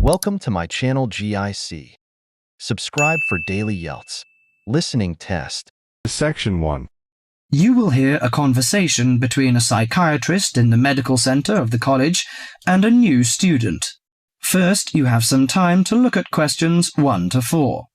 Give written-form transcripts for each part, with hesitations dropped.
Welcome to my channel GIC. Subscribe for daily IELTS Listening Test. Section 1. You will hear a conversation between a psychiatrist in the medical center of the college and a new student. First, you have some time to look at questions 1 to 4.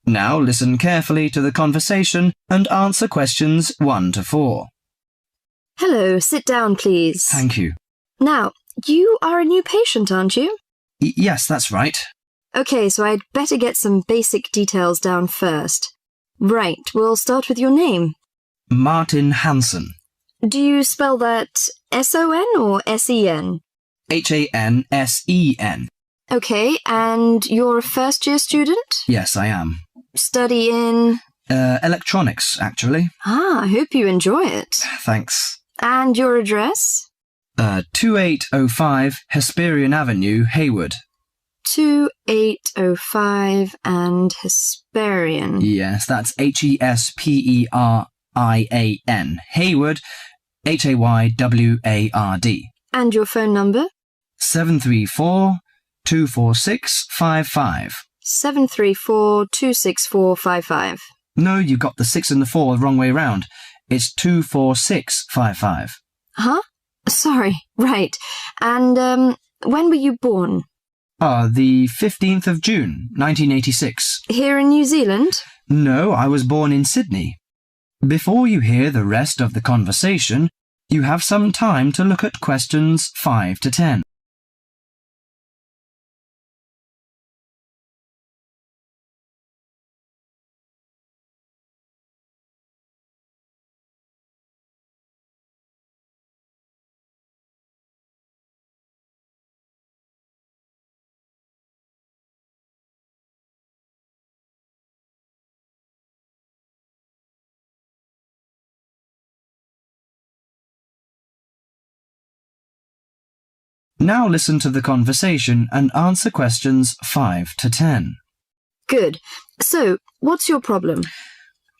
Now listen carefully to the conversation and answer questions 1 to 4. Hello, sit down, please. Thank you. Now, you are a new patient, aren't you? Yes, that's right. Okay, so I'd better get some basic details down first. Right, we'll start with your name. Martin Hansen. Do you spell that S-O-N or S-E-N? Hansen. Okay, and you're a first-year student? Yes, I am. Study in? Electronics, actually. I hope you enjoy it. Thanks. And your address? 2805 Hesperian Avenue, Hayward. 2805 and Hesperian. Yes, that's Hesperian. Hayward, Hayward. And your phone number? 734-246-55. 734-264-55. No, you got the 6 and the 4 the wrong way round. It's 246-55. Huh? Sorry, right. And, when were you born? The 15th of June, 1986. Here in New Zealand? No, I was born in Sydney. Before you hear the rest of the conversation, you have some time to look at questions 5 to 10. Now listen to the conversation and answer questions 5 to 10. Good. So, what's your problem?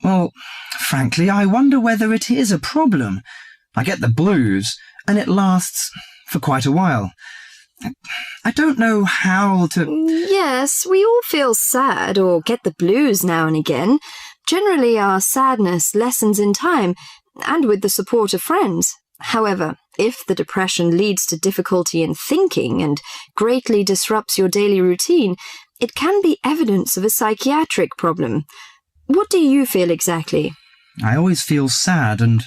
Well, frankly, I wonder whether it is a problem. I get the blues, and it lasts for quite a while. I don't know how to... Yes, we all feel sad or get the blues now and again. Generally, our sadness lessens in time, and with the support of friends. However, if the depression leads to difficulty in thinking and greatly disrupts your daily routine, it can be evidence of a psychiatric problem. What do you feel exactly? I always feel sad and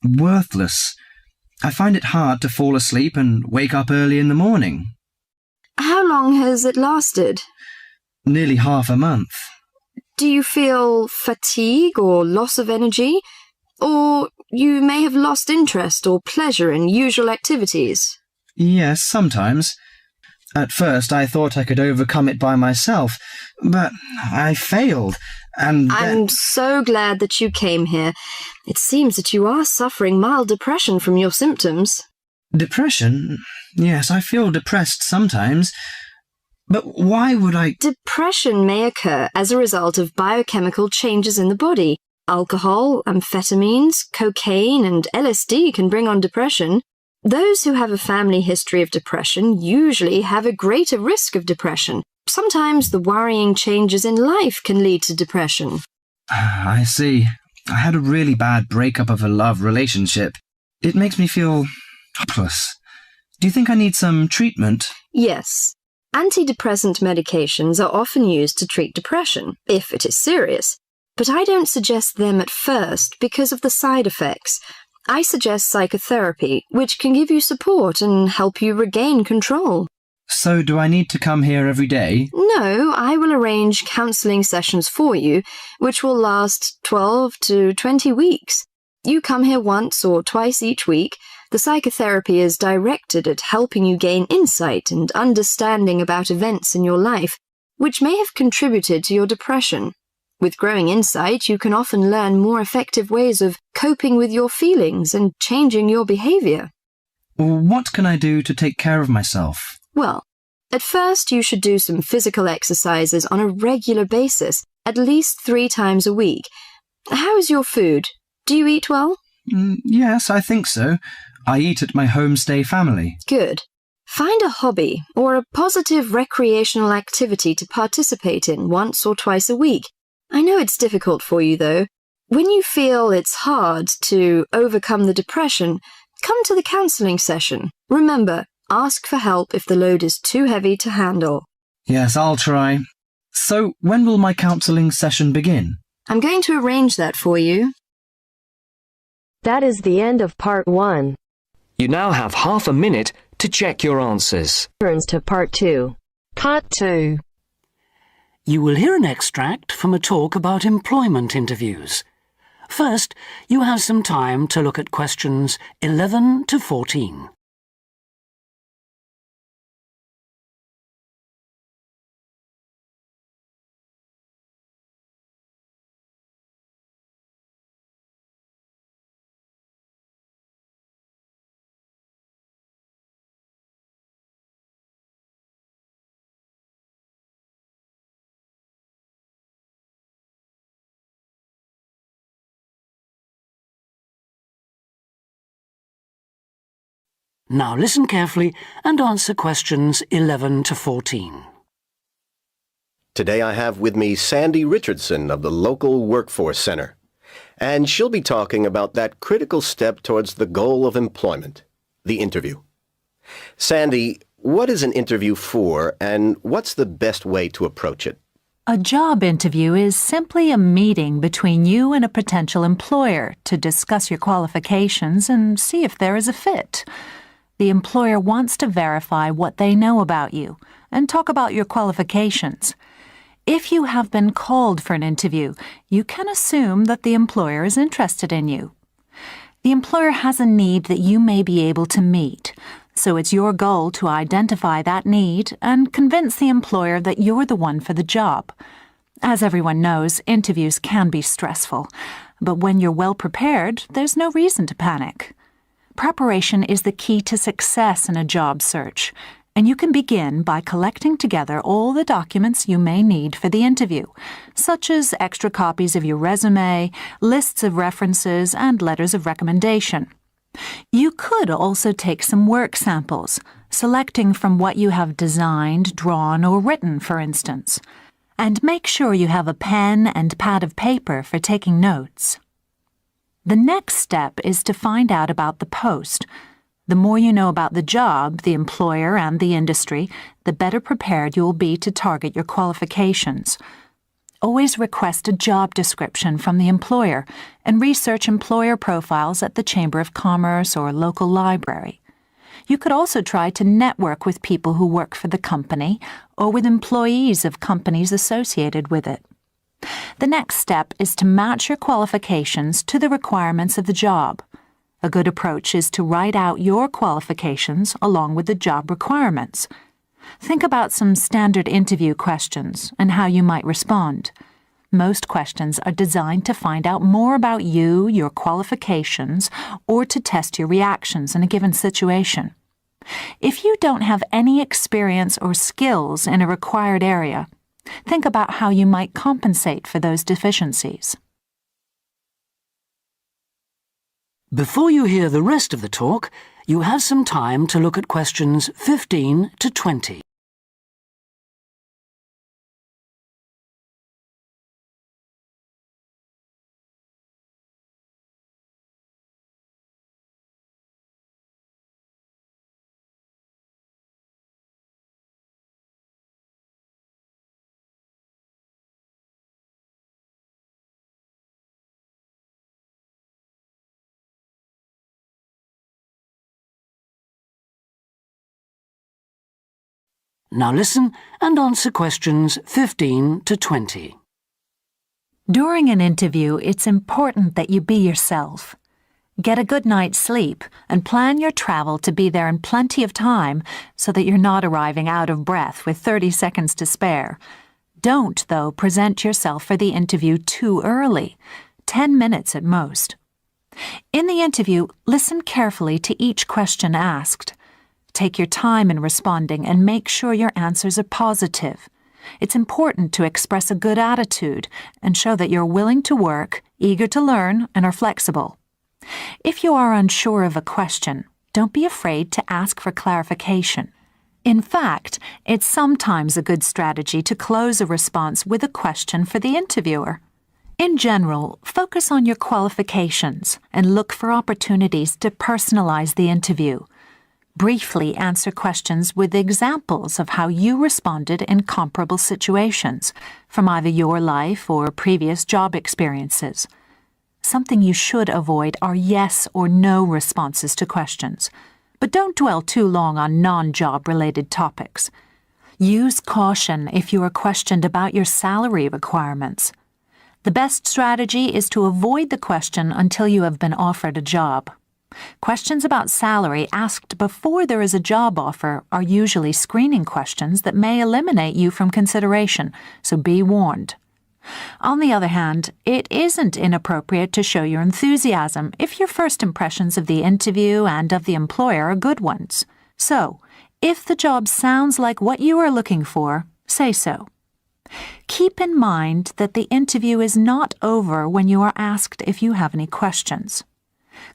worthless. I find it hard to fall asleep and wake up early in the morning. How long has it lasted? Nearly half a month. Do you feel fatigue or loss of energy? Or you may have lost interest or pleasure in usual activities? Yes, sometimes. At first I thought I could overcome it by myself, but I failed, and I'm so glad that you came here. It seems that you are suffering mild depression from your symptoms. Depression? Yes, I feel depressed sometimes. But why would I... Depression may occur as a result of biochemical changes in the body. Alcohol, amphetamines, cocaine, and LSD can bring on depression. Those who have a family history of depression usually have a greater risk of depression. Sometimes the worrying changes in life can lead to depression. I see. I had a really bad breakup of a love relationship. It makes me feel hopeless. Do you think I need some treatment? Yes. Antidepressant medications are often used to treat depression, if it is serious. But I don't suggest them at first because of the side effects. I suggest psychotherapy, which can give you support and help you regain control. So do I need to come here every day? No, I will arrange counselling sessions for you, which will last 12 to 20 weeks. You come here once or twice each week, The psychotherapy is directed at helping you gain insight and understanding about events in your life, which may have contributed to your depression. With growing insight, you can often learn more effective ways of coping with your feelings and changing your behavior. What can I do to take care of myself? Well, at first you should do some physical exercises on a regular basis, at least 3 times a week. How is your food? Do you eat well? Yes, I think so. I eat at my homestay family. Good. Find a hobby or a positive recreational activity to participate in once or twice a week. I know it's difficult for you, though. When you feel it's hard to overcome the depression, come to the counselling session. Remember, ask for help if the load is too heavy to handle. Yes, I'll try. So, when will my counselling session begin? I'm going to arrange that for you. That is the end of part 1. You now have half a minute to check your answers. Turns to part 2. Part 2. You will hear an extract from a talk about employment interviews. First, you have some time to look at questions 11 to 14. Now listen carefully and answer questions 11 to 14. Today I have with me Sandy Richardson of the local Workforce Center, and she'll be talking about that critical step towards the goal of employment, the interview. Sandy, what is an interview for, and what's the best way to approach it? A job interview is simply a meeting between you and a potential employer to discuss your qualifications and see if there is a fit. The employer wants to verify what they know about you and talk about your qualifications. If you have been called for an interview, you can assume that the employer is interested in you. The employer has a need that you may be able to meet, so it's your goal to identify that need and convince the employer that you're the one for the job. As everyone knows, interviews can be stressful, but when you're well prepared, there's no reason to panic. Preparation is the key to success in a job search, and you can begin by collecting together all the documents you may need for the interview, such as extra copies of your resume, lists of references, and letters of recommendation. You could also take some work samples, selecting from what you have designed, drawn, or written, for instance. And make sure you have a pen and pad of paper for taking notes. The next step is to find out about the post. The more you know about the job, the employer, and the industry, the better prepared you will be to target your qualifications. Always request a job description from the employer and research employer profiles at the Chamber of Commerce or local library. You could also try to network with people who work for the company or with employees of companies associated with it. The next step is to match your qualifications to the requirements of the job. A good approach is to write out your qualifications along with the job requirements. Think about some standard interview questions and how you might respond. Most questions are designed to find out more about you, your qualifications, or to test your reactions in a given situation. If you don't have any experience or skills in a required area, think about how you might compensate for those deficiencies. Before you hear the rest of the talk, you have some time to look at questions 15 to 20. Now listen and answer questions 15 to 20. During an interview, it's important that you be yourself. Get a good night's sleep and plan your travel to be there in plenty of time so that you're not arriving out of breath with 30 seconds to spare. Don't, though, present yourself for the interview too early, 10 minutes at most. In the interview, listen carefully to each question asked. Take your time in responding and make sure your answers are positive. It's important to express a good attitude and show that you're willing to work, eager to learn, and are flexible. If you are unsure of a question, don't be afraid to ask for clarification. In fact, it's sometimes a good strategy to close a response with a question for the interviewer. In general, focus on your qualifications and look for opportunities to personalize the interview. Briefly answer questions with examples of how you responded in comparable situations, from either your life or previous job experiences. Something you should avoid are yes or no responses to questions, but don't dwell too long on non-job-related topics. Use caution if you are questioned about your salary requirements. The best strategy is to avoid the question until you have been offered a job. Questions about salary asked before there is a job offer are usually screening questions that may eliminate you from consideration, so be warned. On the other hand, it isn't inappropriate to show your enthusiasm if your first impressions of the interview and of the employer are good ones. So, if the job sounds like what you are looking for, say so. Keep in mind that the interview is not over when you are asked if you have any questions.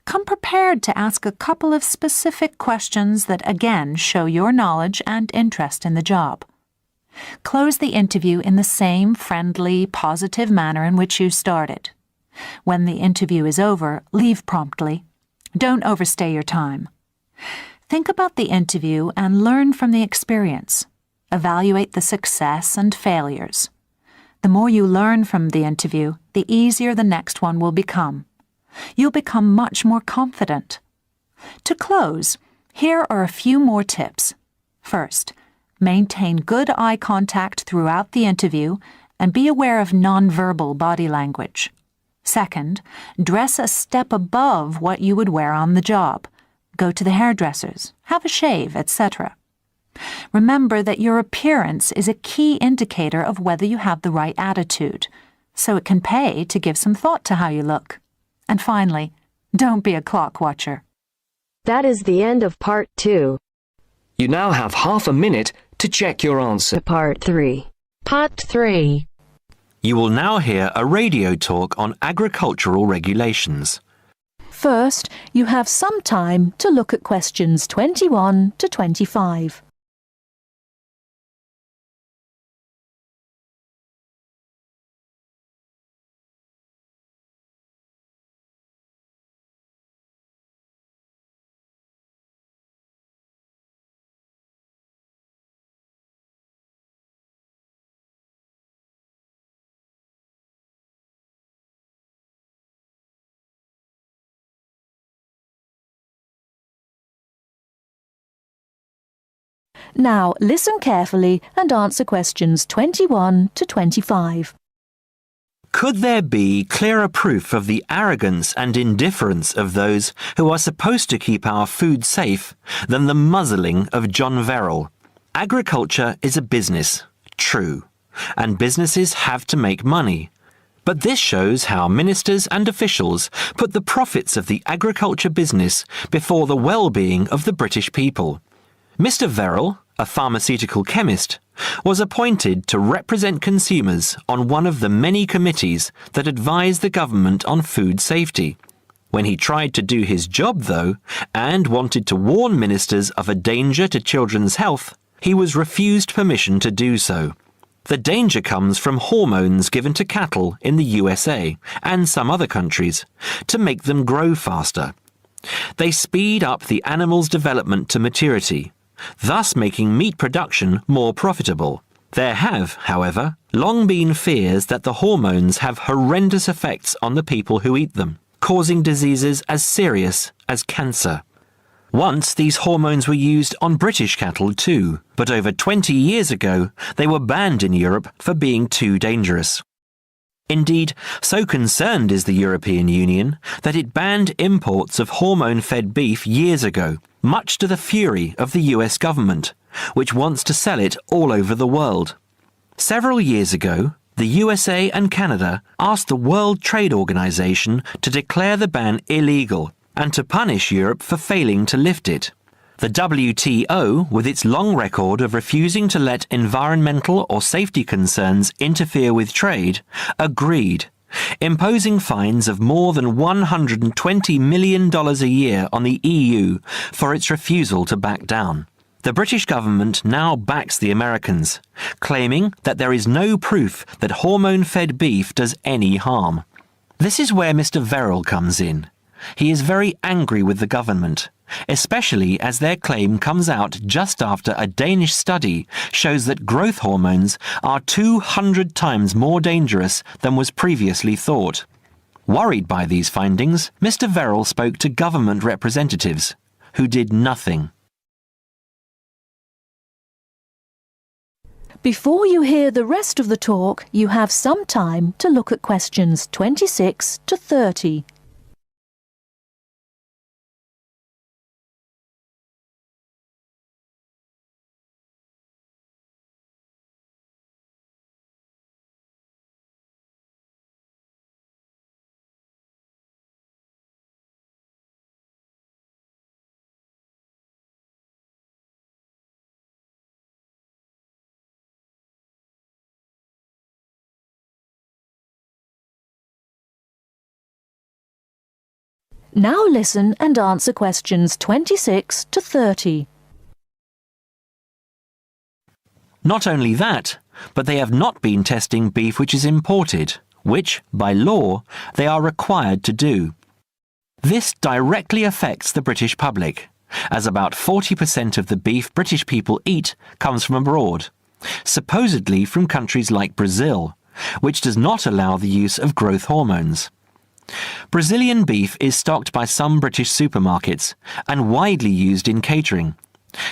Come prepared to ask a couple of specific questions that again show your knowledge and interest in the job. Close the interview in the same friendly, positive manner in which you started. When the interview is over, leave promptly. Don't overstay your time. Think about the interview and learn from the experience. Evaluate the success and failures. The more you learn from the interview, the easier the next one will become. You'll become much more confident. To close, here are a few more tips. First, maintain good eye contact throughout the interview and be aware of nonverbal body language. Second, dress a step above what you would wear on the job. Go to the hairdressers, have a shave, etc. Remember that your appearance is a key indicator of whether you have the right attitude, so it can pay to give some thought to how you look. And finally, don't be a clock watcher. That is the end of part 2. You now have half a minute to check your answer. Part 3. Part 3. You will now hear a radio talk on agricultural regulations. First, you have some time to look at questions 21 to 25. Now listen carefully and answer questions 21 to 25. Could there be clearer proof of the arrogance and indifference of those who are supposed to keep our food safe than the muzzling of John Verrill? Agriculture is a business, true, and businesses have to make money. But this shows how ministers and officials put the profits of the agriculture business before the well-being of the British people. Mr. Verrill, a pharmaceutical chemist, was appointed to represent consumers on one of the many committees that advise the government on food safety. When he tried to do his job, though, and wanted to warn ministers of a danger to children's health, he was refused permission to do so. The danger comes from hormones given to cattle in the USA and some other countries to make them grow faster. They speed up the animal's development to maturity, thus making meat production more profitable. There have, however, long been fears that the hormones have horrendous effects on the people who eat them, causing diseases as serious as cancer. Once these hormones were used on British cattle too, but over 20 years ago they were banned in Europe for being too dangerous. Indeed, so concerned is the European Union that it banned imports of hormone-fed beef years ago, much to the fury of the US government, which wants to sell it all over the world. Several years ago, the USA and Canada asked the World Trade Organization to declare the ban illegal and to punish Europe for failing to lift it. The WTO, with its long record of refusing to let environmental or safety concerns interfere with trade, agreed, imposing fines of more than $120 million a year on the EU for its refusal to back down. The British government now backs the Americans, claiming that there is no proof that hormone-fed beef does any harm. This is where Mr. Verrill comes in. He is very angry with the government, especially as their claim comes out just after a Danish study shows that growth hormones are 200 times more dangerous than was previously thought. Worried by these findings, Mr. Verrill spoke to government representatives, who did nothing. Before you hear the rest of the talk, you have some time to look at questions 26 to 30. Now listen and answer questions 26 to 30. Not only that, but they have not been testing beef which is imported, which, by law, they are required to do. This directly affects the British public, as about 40% of the beef British people eat comes from abroad, supposedly from countries like Brazil, which does not allow the use of growth hormones. Brazilian beef is stocked by some British supermarkets and widely used in catering.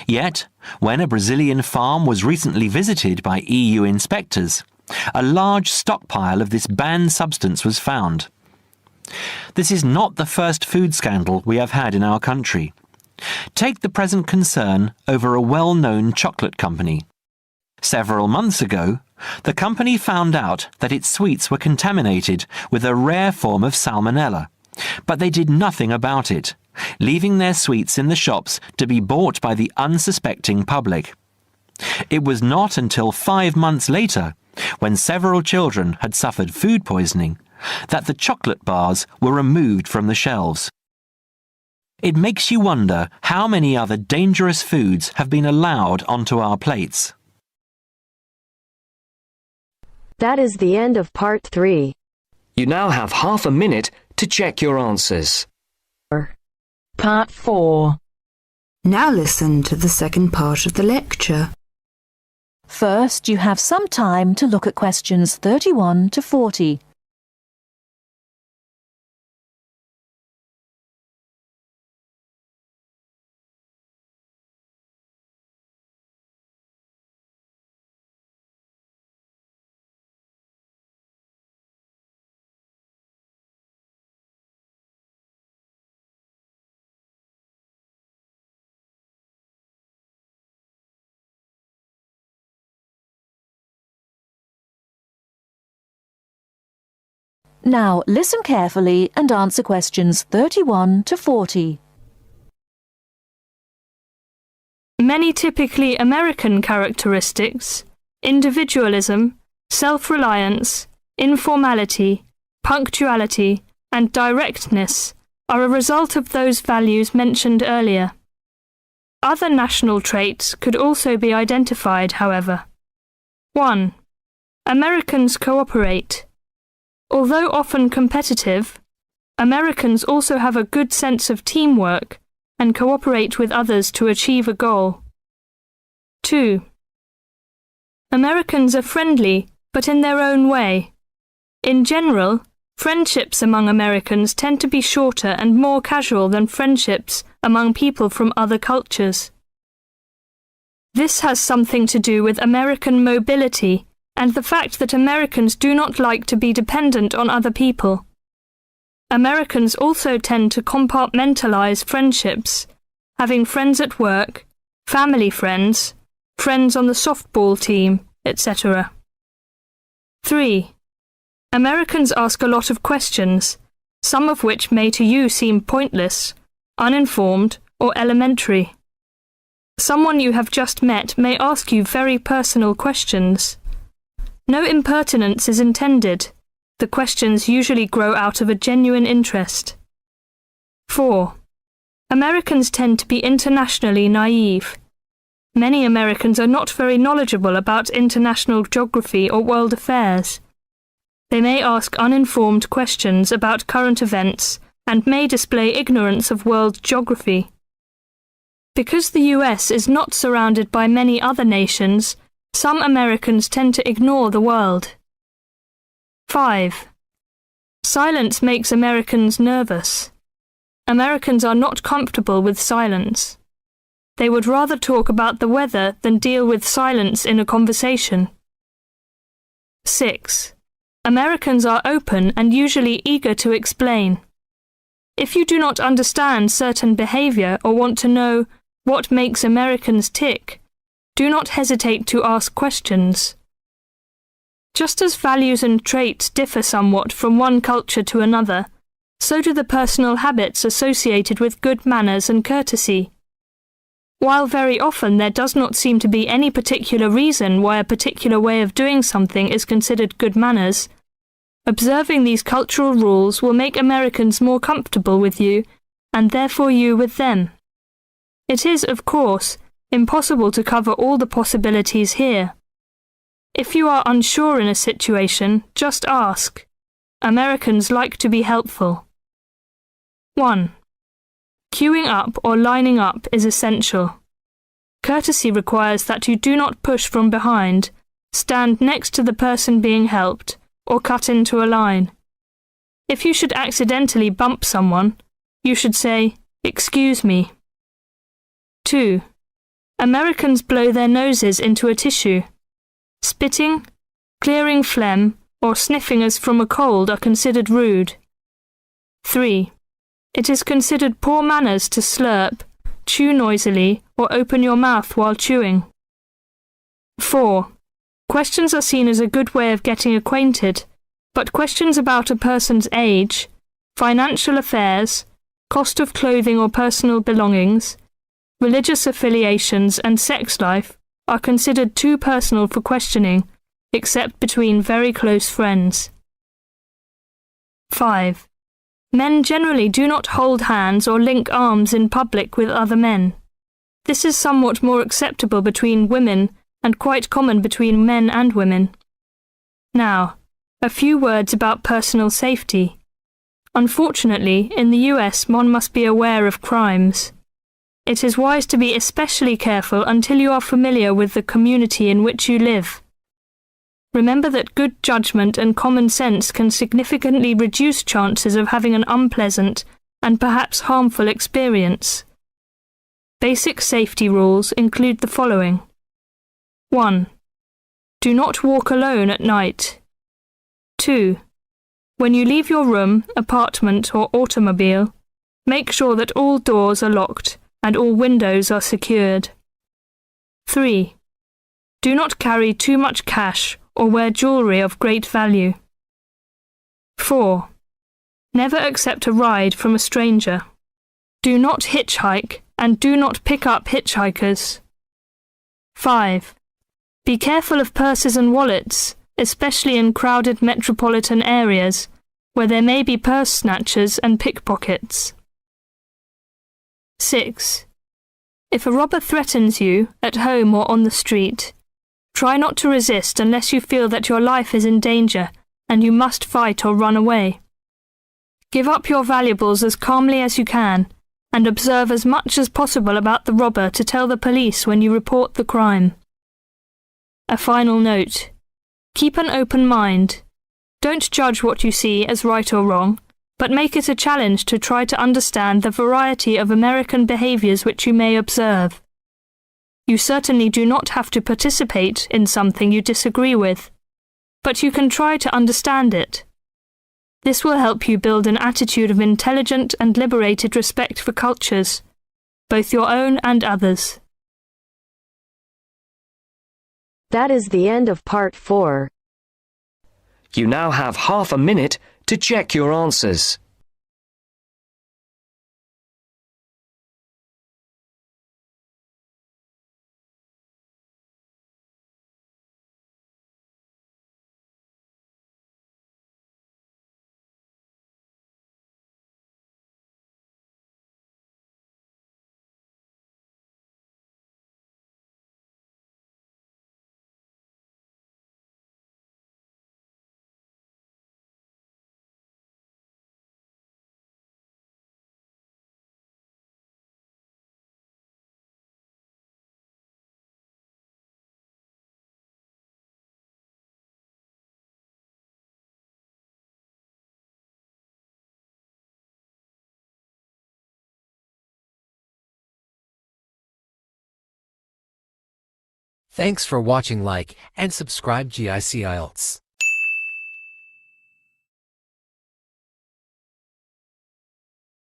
Yet, when a Brazilian farm was recently visited by EU inspectors, a large stockpile of this banned substance was found. This is not the first food scandal we have had in our country. Take the present concern over a well-known chocolate company. Several months ago, the company found out that its sweets were contaminated with a rare form of salmonella, but they did nothing about it, leaving their sweets in the shops to be bought by the unsuspecting public. It was not until 5 months later, when several children had suffered food poisoning, that the chocolate bars were removed from the shelves. It makes you wonder how many other dangerous foods have been allowed onto our plates. That is the end of part 3. You now have half a minute to check your answers. Part 4. Now listen to the second part of the lecture. First, you have some time to look at questions 31 to 40. Now listen carefully and answer questions 31 to 40. Many typically American characteristics, individualism, self-reliance, informality, punctuality, and directness, are a result of those values mentioned earlier. Other national traits could also be identified, however. 1. Americans cooperate. Although often competitive, Americans also have a good sense of teamwork and cooperate with others to achieve a goal. 2. Americans are friendly, but in their own way. In general, friendships among Americans tend to be shorter and more casual than friendships among people from other cultures. This has something to do with American mobility and the fact that Americans do not like to be dependent on other people. Americans also tend to compartmentalize friendships, having friends at work, family friends, friends on the softball team, etc. 3. Americans ask a lot of questions, some of which may to you seem pointless, uninformed, or elementary. Someone you have just met may ask you very personal questions. No impertinence is intended. The questions usually grow out of a genuine interest. 4. Americans tend to be internationally naive. Many Americans are not very knowledgeable about international geography or world affairs. They may ask uninformed questions about current events and may display ignorance of world geography. Because the US is not surrounded by many other nations, some Americans tend to ignore the world. 5. Silence makes Americans nervous. Americans are not comfortable with silence. They would rather talk about the weather than deal with silence in a conversation. 6. Americans are open and usually eager to explain. If you do not understand certain behavior or want to know what makes Americans tick, do not hesitate to ask questions. Just as values and traits differ somewhat from one culture to another, so do the personal habits associated with good manners and courtesy. While very often there does not seem to be any particular reason why a particular way of doing something is considered good manners, observing these cultural rules will make Americans more comfortable with you, and therefore you with them. It is, of course, impossible to cover all the possibilities here. If you are unsure in a situation, just ask. Americans like to be helpful. 1. Queuing up or lining up is essential. Courtesy requires that you do not push from behind, stand next to the person being helped, or cut into a line. If you should accidentally bump someone, you should say, "Excuse me." 2. Americans blow their noses into a tissue. Spitting, clearing phlegm, or sniffing as from a cold are considered rude. 3. It is considered poor manners to slurp, chew noisily, or open your mouth while chewing. 4. Questions are seen as a good way of getting acquainted, but questions about a person's age, financial affairs, cost of clothing or personal belongings, religious affiliations and sex life are considered too personal for questioning, except between very close friends. 5. Men generally do not hold hands or link arms in public with other men. This is somewhat more acceptable between women and quite common between men and women. Now, a few words about personal safety. Unfortunately, in the US, one must be aware of crimes. It is wise to be especially careful until you are familiar with the community in which you live. Remember that good judgment and common sense can significantly reduce chances of having an unpleasant and perhaps harmful experience. Basic safety rules include the following. 1. Do not walk alone at night. 2. When you leave your room, apartment, or automobile, make sure that all doors are locked and all windows are secured. 3. Do not carry too much cash or wear jewellery of great value. 4. Never accept a ride from a stranger. Do not hitchhike and do not pick up hitchhikers. 5. Be careful of purses and wallets, especially in crowded metropolitan areas, where there may be purse snatchers and pickpockets. 6. If a robber threatens you, at home or on the street, try not to resist unless you feel that your life is in danger and you must fight or run away. Give up your valuables as calmly as you can, and observe as much as possible about the robber to tell the police when you report the crime. A final note. Keep an open mind. Don't judge what you see as right or wrong, but make it a challenge to try to understand the variety of American behaviours which you may observe. You certainly do not have to participate in something you disagree with. but you can try to understand it. This will help you build an attitude of intelligent and liberated respect for cultures, both your own and others. That is the end of part 4. You now have half a minute to check your answers. Thanks for watching. Like and subscribe GIC IELTS.